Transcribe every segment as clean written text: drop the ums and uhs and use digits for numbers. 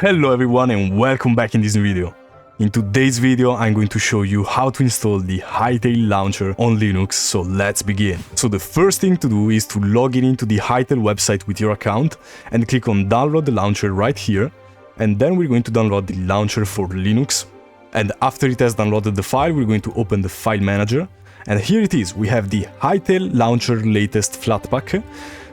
Hello everyone and welcome back in this new video. In today's video I'm going to show you how to install the HYTALE launcher on Linux, so let's begin. So the first thing to do is to log in into the HYTALE website with your account and click on download the launcher right here, and then we're going to download the launcher for Linux. And after it has downloaded the file, we're going to open the file manager, and here it is. We have the HYTALE launcher latest Flatpak.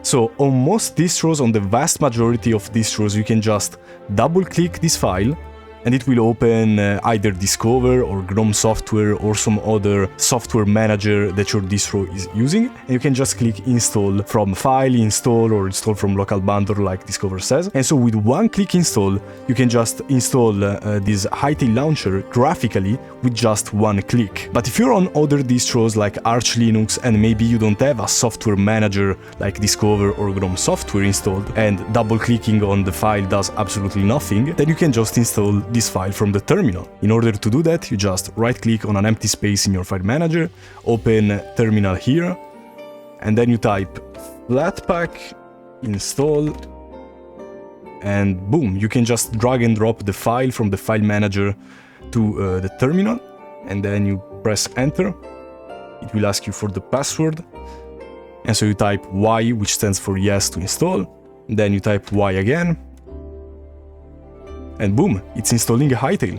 So on most distros, on the vast majority of distros, you can just double click this file and it will open either Discover or GNOME software or some other software manager that your distro is using. And you can just click install from file, install, or install from local bundle like Discover says. And so with one click install, you can just install this HYTALE launcher graphically with just one click. But if you're on other distros like Arch Linux and maybe you don't have a software manager like Discover or GNOME software installed and double clicking on the file does absolutely nothing, then you can just install this file from the terminal. In order to do that, you just right click on an empty space in your file manager, open terminal here, and then you type Flatpak install, and boom, you can just drag and drop the file from the file manager to the terminal, and then you press enter. It will ask you for the password, and so you type Y, which stands for yes, to install, then you type Y again, and boom, it's installing a HYTALE.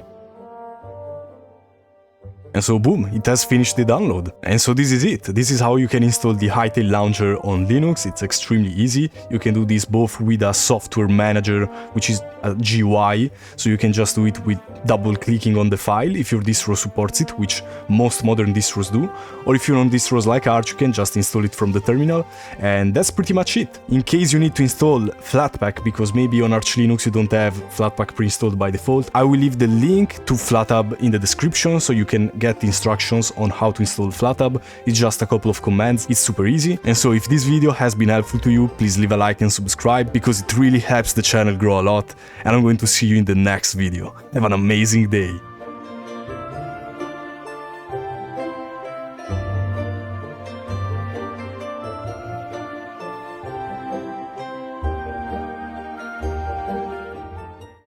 And so boom, it has finished the download. And so this is it. This is how you can install the HYTALE launcher on Linux. It's extremely easy. You can do this both with a software manager, which is a GUI, so you can just do it with double clicking on the file if your distro supports it, which most modern distros do. Or if you're on distros like Arch, you can just install it from the terminal, and that's pretty much it. In case you need to install Flatpak, because maybe on Arch Linux you don't have Flatpak pre-installed by default, I will leave the link to Flathub in the description so you can get instructions on how to install Flathub. It's just a couple of commands, it's super easy. And so if this video has been helpful to you, please leave a like and subscribe, because it really helps the channel grow a lot, and I'm going to see you in the next video. Have an amazing day!